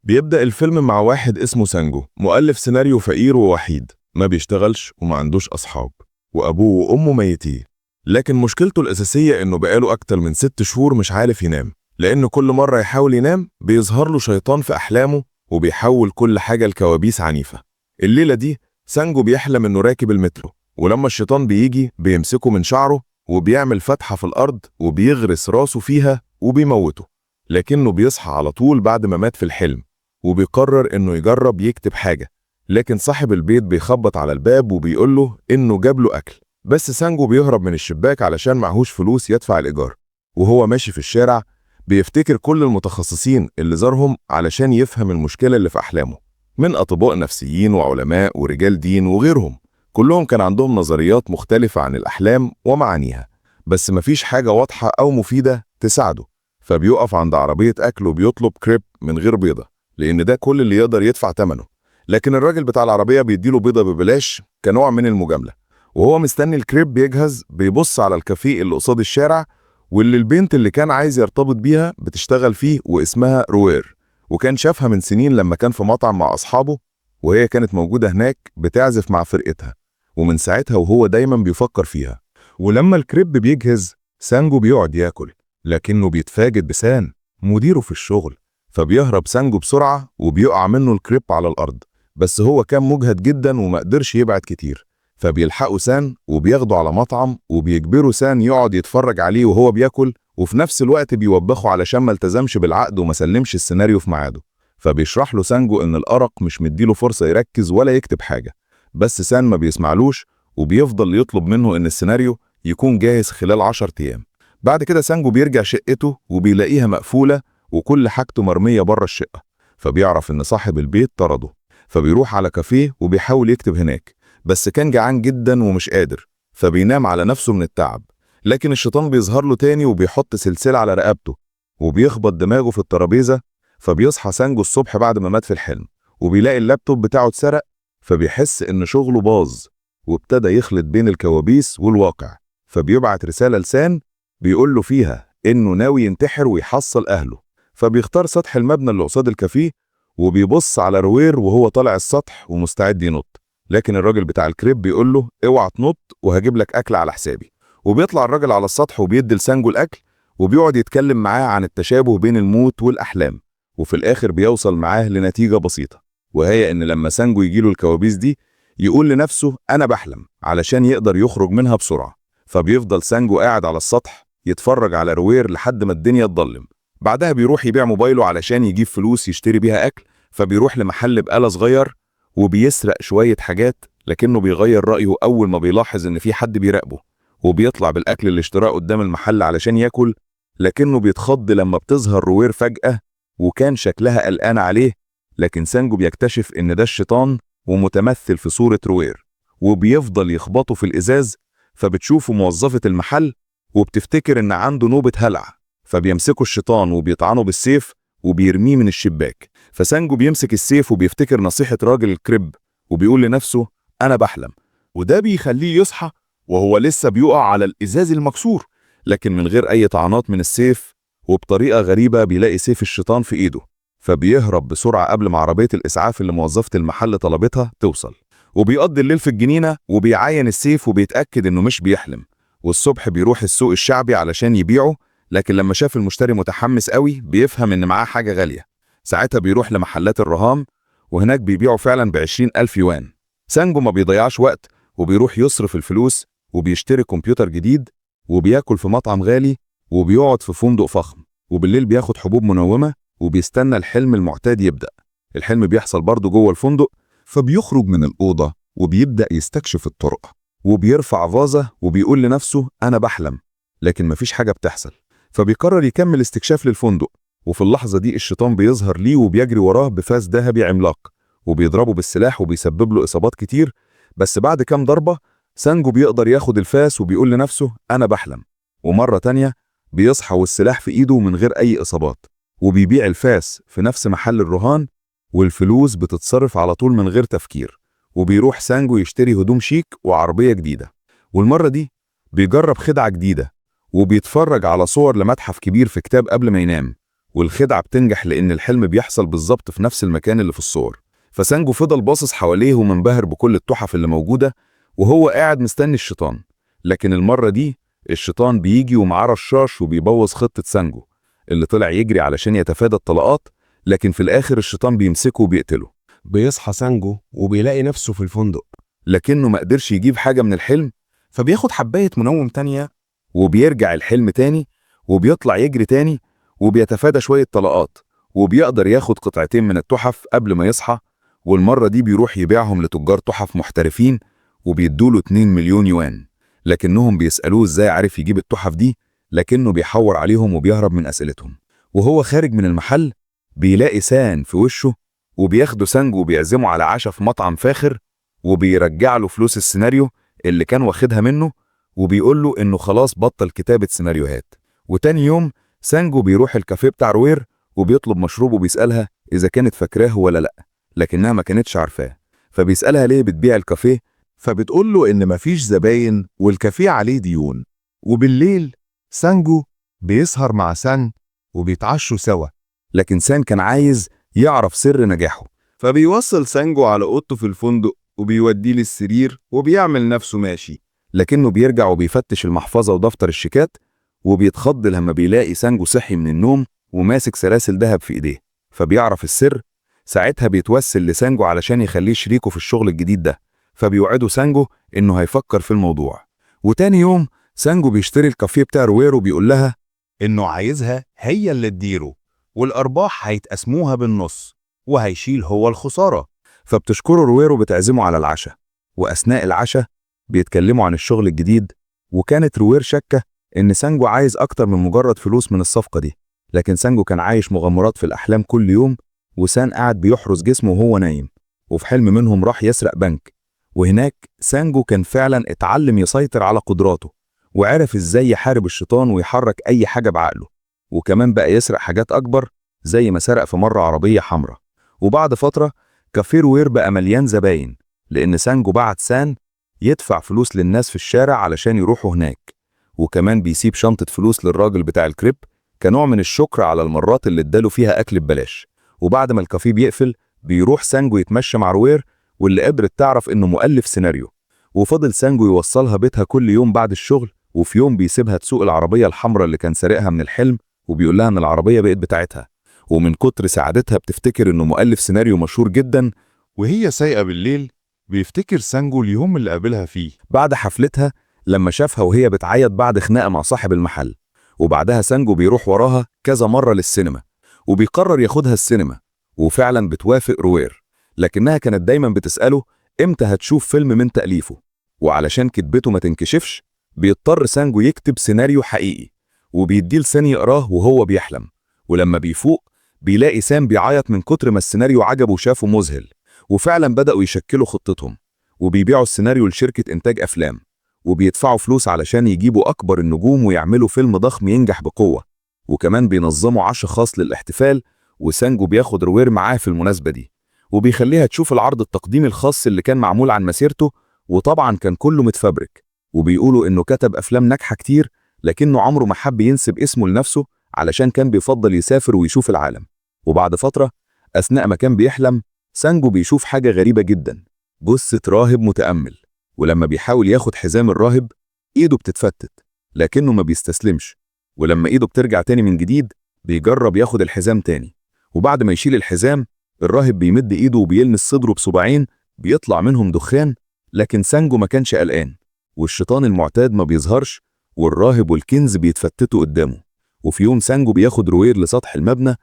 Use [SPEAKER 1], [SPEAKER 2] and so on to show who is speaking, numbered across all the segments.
[SPEAKER 1] بيبدأ الفيلم مع واحد اسمه سانجو، مؤلف سيناريو فقير ووحيد، ما بيشتغلش وما عندوش أصحاب، وأبوه وأمه ميتين. لكن مشكلته الأساسية إنه بقاله أكتر من 6 شهور مش عارف ينام، لأن كل مرة يحاول ينام بيظهر له شيطان في أحلامه وبيحول كل حاجة لكوابيس عنيفة. الليلة دي سانجو بيحلم إنه راكب المترو، ولما الشيطان بيجي بيمسكه من شعره وبيعمل فتحة في الأرض وبيغرس راسه فيها وبيموته. لكنه بيصحى على طول بعد ما مات في الحلم، وبيقرر إنه يجرب يكتب حاجة. لكن صاحب البيت بيخبط على الباب وبيقول له إنه جاب له أكل، بس سانجو بيهرب من الشباك علشان معهوش فلوس يدفع الإيجار. وهو ماشي في الشارع بيفتكر كل المتخصصين اللي زارهم علشان يفهم المشكلة اللي في أحلامه، من أطباء نفسيين وعلماء ورجال دين وغيرهم. كلهم كان عندهم نظريات مختلفة عن الأحلام ومعانيها، بس مفيش حاجة واضحة أو مفيدة تساعده. فبيقف عند عربية أكل وبيطلب كريب من غير بيضة، لأن ده كل اللي يقدر يدفع ثمنه. لكن الراجل بتاع العربية بيديله بيضة ببلاش كنوع من المجاملة. وهو مستني الكريب بيجهز بيبص على الكافيه اللي قصاد الشارع، واللي البنت اللي كان عايز يرتبط بيها بتشتغل فيه واسمها روير، وكان شافها من سنين لما كان في مطعم مع أصحابه، وهي كانت موجودة هناك بتعزف مع فرقتها، ومن ساعتها وهو دايما بيفكر فيها. ولما الكريب بيجهز سانجو بيقعد ياكل، لكنه بيتفاجئ بسان مديره في الشغل. فبيهرب سانجو بسرعة وبيقع منه الكريب على الأرض، بس هو كان مجهد جدا وما قدرش يبعد كتير. فبيلحقوا سان وبياخدوا على مطعم وبيجبروا سان يقعد يتفرج عليه وهو بياكل، وفي نفس الوقت بيوبخوا علشان ما التزمش بالعقد وما سلمش السيناريو في ميعاده. فبيشرح له سانجو ان الأرق مش مديله فرصة يركز ولا يكتب حاجة، بس سان ما بيسمعلوش وبيفضل يطلب منه ان السيناريو يكون جاهز خلال 10 ايام. بعد كده سانجو بيرجع شقته وبيلاقيها مقفولة وكل حاجته مرمية بره الشقة. فبيعرف ان صاحب البيت طرده، فبيروح على كافيه وبيحاول يكتب هناك، بس كان جعان جدا ومش قادر، فبينام على نفسه من التعب. لكن الشيطان بيظهر له تاني وبيحط سلسلة على رقبته وبيخبط دماغه في الترابيزة. فبيصحى سانجو الصبح بعد ما مات في الحلم، وبيلاقي اللابتوب بتاعه اتسرق. فبيحس ان شغله باظ وابتدى يخلط بين الكوابيس والواقع. فبيبعت رسالة لسان بيقول له فيها انه ناوي ينتحر ويحصل اهله. فبيختار سطح المبنى اللي قصاد الكافيه وبيبص على روير وهو طالع السطح ومستعد ينط. لكن الراجل بتاع الكريب بيقول له اوعى تنط وهجيب لك اكل على حسابي. وبيطلع الراجل على السطح وبيدي لسانجو الاكل وبيقعد يتكلم معاه عن التشابه بين الموت والاحلام. وفي الاخر بيوصل معاه لنتيجة بسيطة، وهي ان لما سانجو يجيله الكوابيس دي يقول لنفسه انا بحلم علشان يقدر يخرج منها بسرعة. فبيفضل سانجو قاعد على السطح يتفرج على روير لحد ما الدنيا تضلم. بعدها بيروح يبيع موبايله علشان يجيب فلوس يشتري بيها اكل. فبيروح لمحل بقالة صغير وبيسرق شوية حاجات، لكنه بيغير رأيه أول ما بيلاحظ إن في حد بيراقبه، وبيطلع بالأكل اللي اشتراه قدام المحل علشان ياكل. لكنه بيتخض لما بتظهر روير فجأة وكان شكلها قلقان عليه. لكن سانجو بيكتشف إن ده الشيطان ومتمثل في صورة روير، وبيفضل يخبطه في الإزاز. فبتشوفه موظفة المحل وبتفتكر إن عنده نوبة هلع، فبيمسكوا الشيطان وبيطعنه بالسيف وبيرميه من الشباك. فسانجو بيمسك السيف وبيفتكر نصيحة راجل الكريب وبيقول لنفسه أنا بحلم، وده بيخليه يصحى وهو لسه بيقع على الإزاز المكسور، لكن من غير أي طعنات من السيف. وبطريقة غريبة بيلاقي سيف الشيطان في إيده، فبيهرب بسرعة قبل ما عربية الإسعاف اللي موظفة المحل طلبتها توصل. وبيقضي الليل في الجنينة وبيعاين السيف وبيتأكد إنه مش بيحلم. والصبح بيروح السوق الشعبي علشان يبيعه، لكن لما شاف المشتري متحمس قوي بيفهم إن معاه حاجة غالية. ساعتها بيروح لمحلات الرهان، وهناك بيبيعوا فعلا ب20,000 يوان. سانجو ما بيضيعش وقت وبيروح يصرف الفلوس وبيشتري كمبيوتر جديد وبياكل في مطعم غالي وبيقعد في فندق فخم. وبالليل بياخد حبوب منومة وبيستنى الحلم المعتاد يبدأ. الحلم بيحصل برضه جوه الفندق، فبيخرج من الأوضة وبيبدأ يستكشف الطرق وبيرفع فازة وبيقول لنفسه أنا بحلم، لكن مفيش حاجة بتحصل. فبيقرر يكمل استكشاف للفندق، وفي اللحظة دي الشيطان بيظهر ليه وبيجري وراه بفاس ذهبي عملاق وبيضربه بالسلاح وبيسبب له إصابات كتير. بس بعد كام ضربة سانجو بيقدر ياخد الفاس وبيقول لنفسه أنا بحلم. ومرة تانية بيصحى والسلاح في إيده من غير أي إصابات، وبيبيع الفاس في نفس محل الرهان، والفلوس بتتصرف على طول من غير تفكير. وبيروح سانجو يشتري هدوم شيك وعربية جديدة، والمرة دي بيجرب خدعة جديدة وبيتفرج على صور لمتحف كبير في كتاب قبل ما ينام.
[SPEAKER 2] والخدعة بتنجح لأن الحلم بيحصل بالظبط في نفس المكان اللي في الصور. فسانجو فضل باصص حواليه ومنبهر بكل التحف اللي موجودة، وهو قاعد مستني الشيطان. لكن المرة دي الشيطان بيجي ومعاه رشاش وبيبوظ خطة سانجو اللي طلع يجري علشان يتفادى الطلقات، لكن في الآخر الشيطان بيمسكه وبيقتله.
[SPEAKER 3] بيصحى سانجو وبيلاقي نفسه في الفندق،
[SPEAKER 2] لكنه ما قدرش يجيب حاجة من الحلم،
[SPEAKER 3] فبياخد حباية منوم تانية
[SPEAKER 2] وبيرجع الحلم تاني وبيطلع يجري تاني وبيتفادى شوية طلقات، وبيقدر ياخد قطعتين من التحف قبل ما يصحى. والمرة دي بيروح يبيعهم لتجار تحف محترفين وبيدوله 2 مليون يوان. لكنهم بيسألوه ازاي عارف يجيب التحف دي، لكنه بيحور عليهم وبيهرب من أسئلتهم. وهو خارج من المحل بيلاقي سان في وشه، وبياخده سانجو وبيعزمه على عشاء في مطعم فاخر، وبيرجع له فلوس السيناريو اللي كان واخدها منه، وبيقول له انه خلاص بطل كتابة سيناريوهات. وتاني يوم سانجو بيروح الكافيه بتاع روير وبيطلب مشروب، وبيسألها إذا كانت فاكراه ولا لأ، لكنها ما كانتش عارفاه. فبيسألها ليه بتبيع الكافيه،
[SPEAKER 4] فبتقول له إن مفيش زباين والكافيه عليه ديون. وبالليل سانجو بيسهر مع سان وبيتعشوا سوا.
[SPEAKER 2] لكن سان كان عايز يعرف سر نجاحه.
[SPEAKER 4] فبيوصل سانجو على أوضته في الفندق وبيوديه للسرير وبيعمل نفسه ماشي.
[SPEAKER 2] لكنه بيرجع وبيفتش المحفظة ودفتر الشيكات، وبيتخض لما بيلاقي سانجو صحي من النوم وماسك سلاسل ذهب في ايديه. فبيعرف السر. ساعتها بيتوسل لسانجو علشان يخليه شريكه في الشغل الجديد ده، فبيوعده سانجو انه هيفكر في الموضوع. وتاني يوم سانجو بيشتري الكافيه بتاع روير وبيقول لها
[SPEAKER 4] إنه عايزها هي اللي تديره، والأرباح هيتقسموها بالنص وهيشيل هو الخسارة.
[SPEAKER 2] فبتشكره روير وبتعزمه على العشاء. وأثناء العشاء بيتكلموا عن الشغل الجديد، وكانت روير شاكة إن سانجو عايز أكتر من مجرد فلوس من الصفقة دي. لكن سانجو كان عايش مغامرات في الأحلام كل يوم، وسان قاعد بيحرس جسمه وهو نايم. وفي حلم منهم راح يسرق بنك، وهناك سانجو كان فعلا اتعلم يسيطر على قدراته، وعرف إزاي يحارب الشيطان ويحرك أي حاجة بعقله. وكمان بقى يسرق حاجات أكبر، زي ما سرق في مرة عربية حمراء. وبعد فترة كافيه روير بقى مليان زباين، لأن سانجو بعت سان يدفع فلوس للناس في الشارع علشان يروحوا هناك. وكمان بيسيب شنطة فلوس للراجل بتاع الكريب كنوع من الشكر على المرات اللي اداله فيها أكل ببلاش. وبعد ما الكافيه بيقفل بيروح سانجو يتمشى مع روير، واللي قدرت تعرف إنه مؤلف سيناريو. وفضل سانجو يوصلها بيتها كل يوم بعد الشغل، وفي يوم بيسيبها تسوق العربية الحمراء اللي كان سارقها من الحلم، وبيقول لها إن العربية بقت بتاعتها. ومن كتر سعادتها بتفتكر إنه مؤلف سيناريو مشهور جدا.
[SPEAKER 4] وهي سايقة بالليل بيفتكر سانجو اليوم اللي قابلها فيه
[SPEAKER 2] بعد حفلتها لما شافها وهي بتعيط بعد خناقة مع صاحب المحل. وبعدها سانجو بيروح وراها كذا مرة للسينما، وبيقرر ياخدها السينما. وفعلا بتوافق روير، لكنها كانت دايما بتسأله امتى هتشوف فيلم من تأليفه. وعلشان كتبته ما تنكشفش بيضطر سانجو يكتب سيناريو حقيقي، وبيديه لسان يقراه وهو بيحلم. ولما بيفوق بيلاقي سام بيعيط من كتر ما السيناريو عجبه وشافه مذهل. وفعلا بدأوا يشكلوا خطتهم، وبيبيعوا السيناريو لشركة إنتاج أفلام، وبيدفعوا فلوس علشان يجيبوا أكبر النجوم ويعملوا فيلم ضخم ينجح بقوة. وكمان بينظموا عشاء خاص للاحتفال، وسانجو بياخد روير معاه في المناسبة دي، وبيخليها تشوف العرض التقديمي الخاص اللي كان معمول عن مسيرته. وطبعا كان كله متفبرك، وبيقولوا إنه كتب أفلام ناجحة كتير، لكنه عمره ما حب ينسب اسمه لنفسه علشان كان بيفضل يسافر ويشوف العالم. وبعد فترة أثناء ما كان بيحلم سانجو بيشوف حاجة غريبة جدا، جثة راهب متأمل. ولما بيحاول ياخد حزام الراهب إيده بتتفتت، لكنه ما بيستسلمش. ولما إيده بترجع تاني من جديد بيجرب ياخد الحزام تاني. وبعد ما يشيل الحزام الراهب بيمد إيده وبيلمس صدره بصباعين بيطلع منهم دخان. لكن سانجو ما كانش قلقان، والشيطان المعتاد ما بيظهرش، والراهب والكنز بيتفتتوا قدامه. وفي يوم سانجو بياخد روير لسطح المبنى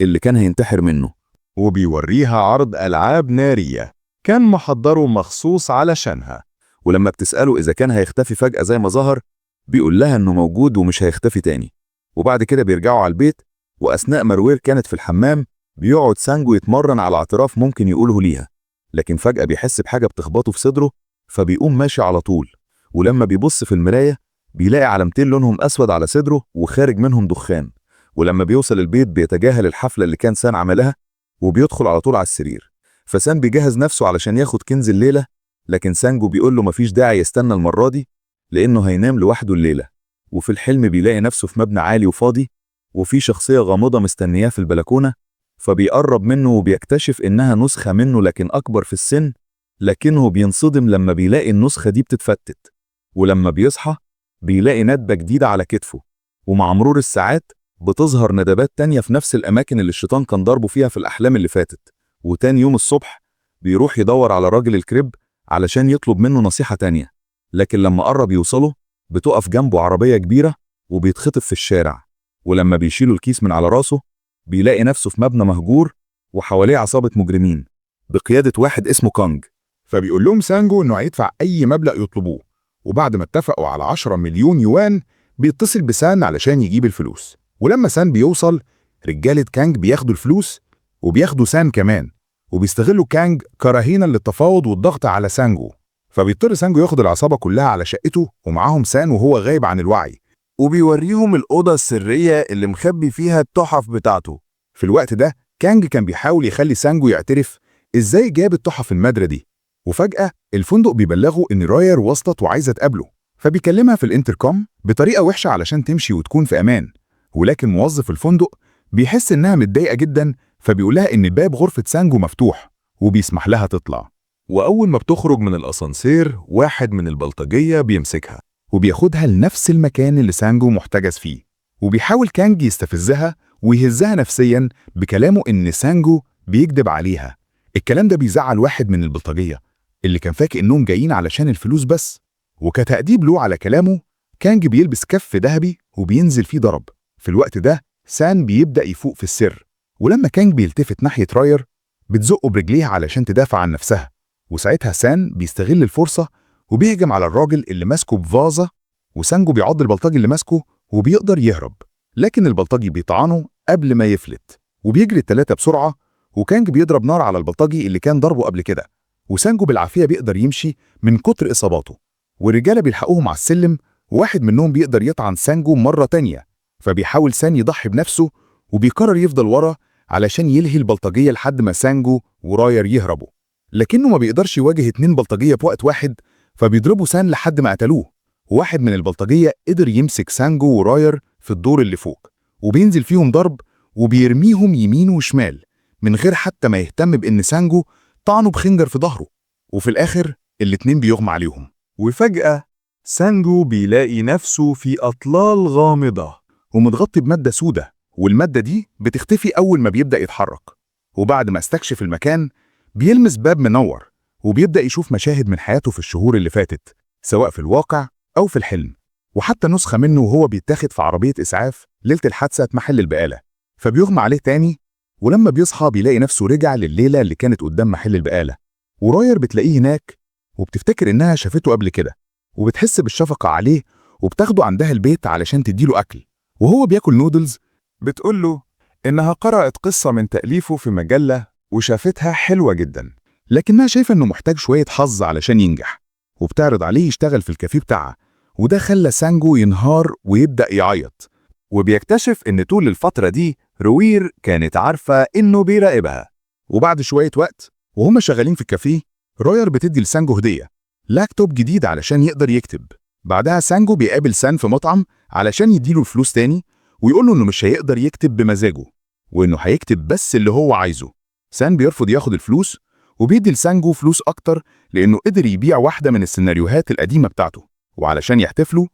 [SPEAKER 2] اللي كان هينتحر منه،
[SPEAKER 4] وبيوريها عرض ألعاب نارية كان محضره مخصوص علشانها.
[SPEAKER 2] ولما بتسأله إذا كان هيختفي فجأة زي ما ظهر بيقول لها إنه موجود ومش هيختفي تاني. وبعد كده بيرجعوا على البيت، وأثناء ما روير كانت في الحمام بيقعد سانجو يتمرن على اعتراف ممكن يقوله ليها. لكن فجأة بيحس بحاجة بتخبطه في صدره، فبيقوم ماشي على طول. ولما بيبص في المراية بيلاقي علامتين لونهم أسود على صدره وخارج منهم دخان. ولما بيوصل البيت بيتجاهل الحفلة اللي كان سان عملها وبيدخل على طول على السرير. فسان بيجهز نفسه علشان ياخد كنز الليلة، لكن سانجو بيقول له مفيش داعي يستنى المرة دي لأنه هينام لوحده الليلة. وفي الحلم بيلاقي نفسه في مبنى عالي وفاضي، وفي شخصية غامضة مستنياه في البلكونة، فبيقرب منه وبيكتشف إنها نسخة منه لكن أكبر في السن، لكنه بينصدم لما بيلاقي النسخة دي بتتفتت. ولما بيصحى بيلاقي ندبة جديدة على كتفه، ومع مرور الساعات بتظهر ندبات تانية في نفس الأماكن اللي الشيطان كان ضربه فيها في الأحلام اللي فاتت. وتاني يوم الصبح بيروح يدور على راجل الكريب علشان يطلب منه نصيحة تانية، لكن لما قرب يوصله بتقف جنبه عربية كبيرة وبيتخطف في الشارع. ولما بيشيلوا الكيس من على راسه بيلاقي نفسه في مبنى مهجور وحواليه عصابة مجرمين بقيادة واحد اسمه كونج.
[SPEAKER 5] فبيقول لهم سانجو إنه هيدفع أي مبلغ يطلبوه، وبعد ما اتفقوا على 10 مليون يوان بيتصل بسان علشان يجيب الفلوس. ولما سان بيوصل رجالة كانج بياخدوا الفلوس وبياخدوا سان كمان، وبيستغلوا كانج كرهينة للتفاوض والضغط على سانجو. فبيضطر سانجو ياخد العصابة كلها على شقته ومعاهم سان وهو غايب عن الوعي،
[SPEAKER 3] وبيوريهم الأوضة السرية اللي مخبي فيها التحف بتاعته.
[SPEAKER 5] في الوقت ده كانج كان بيحاول يخلي سانجو يعترف إزاي جاب التحف النادرة دي. وفجأة الفندق بيبلغوا إن راير وصلت وعايزة تقابله، فبيكلمها في الانتركوم بطريقة وحشة علشان تمشي وتكون في أمان. ولكن موظف الفندق بيحس إنها متضايقة جدا، فبيقولها إن باب غرفة سانجو مفتوح وبيسمح لها تطلع.
[SPEAKER 4] وأول ما بتخرج من الأسانسير واحد من البلطجية بيمسكها
[SPEAKER 5] وبياخدها لنفس المكان اللي سانجو محتجز فيه، وبيحاول كانج يستفزها ويهزها نفسيا بكلامه إن سانجو بيكذب عليها. الكلام ده بيزعل واحد من البلطجية اللي كان فاكر إنهم جايين علشان الفلوس بس. وكتأديب له على كلامه كانج بيلبس كف ذهبي وبينزل فيه ضرب. في الوقت ده سان بيبدأ يفوق في السر، ولما كانج بيلتفت ناحية راير بتزقه برجليها علشان تدافع عن نفسها. وساعتها سان بيستغل الفرصة وبيهجم على الراجل اللي ماسكه بفازة، وسانجو بيعض البلطجي اللي ماسكه وبيقدر يهرب، لكن البلطجي بيطعنه قبل ما يفلت. وبيجري التلاتة بسرعة، وكانج بيضرب نار على البلطجي اللي كان ضربه قبل كده، وسانجو بالعافية بيقدر يمشي من كتر إصاباته. والرجالة بيلحقوهم على السلم، وواحد منهم بيقدر يطعن سانجو مرة تانية، فبيحاول سان يضحي بنفسه وبيقرر يفضل ورا علشان يلهي البلطجية لحد ما سانجو وراير يهربوا. لكنه ما بيقدرش يواجه 2 بلطجية بوقت واحد، فبيضربوا سان لحد ما قتلوه. وواحد من البلطجية قدر يمسك سانجو وراير في الدور اللي فوق، وبينزل فيهم ضرب وبيرميهم يمين وشمال من غير حتى ما يهتم بإن سانجو طعنه بخنجر في ظهره. وفي الآخر الاتنين بيغمى عليهم.
[SPEAKER 4] وفجأة سانجو بيلاقي نفسه في أطلال غامضة
[SPEAKER 5] ومتغطي بمادة سودة، والمادة دي بتختفي أول ما بيبدأ يتحرك. وبعد ما استكشف المكان بيلمس باب منور، وبيبدأ يشوف مشاهد من حياته في الشهور اللي فاتت، سواء في الواقع أو في الحلم، وحتى نسخة منه وهو بيتاخد في عربية إسعاف ليلة الحادثة محل البقالة. فبيغمى عليه تاني، ولما بيصحى بيلاقي نفسه رجع لليلة اللي كانت قدام محل البقالة، وراير بتلاقيه هناك وبتفتكر إنها شافته قبل كده، وبتحس بالشفقة عليه وبتاخده عندها البيت علشان تديله أكل. وهو بياكل نودلز
[SPEAKER 4] بتقوله إنها قرأت قصة من تأليفه في مجلة وشافتها حلوة جدا،
[SPEAKER 5] لكنها شايفة إنه محتاج شوية حظ علشان ينجح، وبتعرض عليه يشتغل في الكافيه بتاعها. وده خلى سانجو ينهار ويبدأ يعيط.
[SPEAKER 2] وبيكتشف إن طول الفترة دي روير كانت عارفة إنه بيراقبها.
[SPEAKER 5] وبعد شوية وقت وهم شغالين في الكافيه راير بتدي لسانجو هدية، لاكتوب جديد علشان يقدر يكتب. بعدها سانجو بيقابل سان في مطعم علشان يديله الفلوس تاني، ويقوله إنه مش هيقدر يكتب بمزاجه، وإنه هيكتب بس اللي هو عايزه. سان بيرفض ياخد الفلوس وبيدي لسانجو فلوس أكتر لأنه قدر يبيع واحدة من السيناريوهات القديمة بتاعته. وعلشان يحتفلوا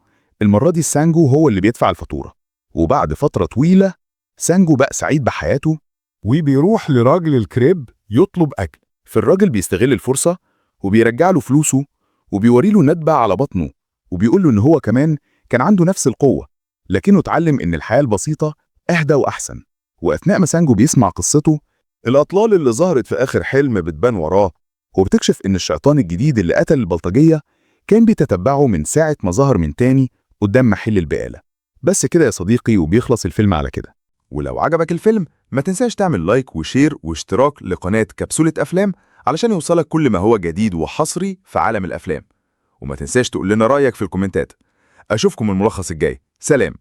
[SPEAKER 5] المرة دي سانجو هو اللي بيدفع الفاتورة. وبعد فترة طويلة سانجو بقى سعيد بحياته،
[SPEAKER 4] وبيروح لراجل الكريب يطلب أكل.
[SPEAKER 5] فالراجل بيستغل الفرصة وبيرجع له فلوسه، وبيوري له ندبة على بطنه، وبيقول له إن هو كمان كان عنده نفس القوة، لكنه اتعلم إن الحياة البسيطة أهدى وأحسن. وأثناء ما سانجو بيسمع قصته الأطلال اللي ظهرت في آخر حلم بتبان وراه، وبتكشف إن الشيطان الجديد اللي قتل البلطجية كان بيتتبعه من ساعة ما ظهر من تاني قدام محل البقالة. بس كده يا صديقي، وبيخلص الفيلم على كده.
[SPEAKER 4] ولو عجبك الفيلم ما تنساش تعمل لايك وشير واشتراك لقناة كبسولة أفلام علشان يوصلك كل ما هو جديد وحصري في عالم الأفلام. وما تنساش تقول لنا رأيك في الكومنتات. أشوفكم الملخص الجاي. سلام.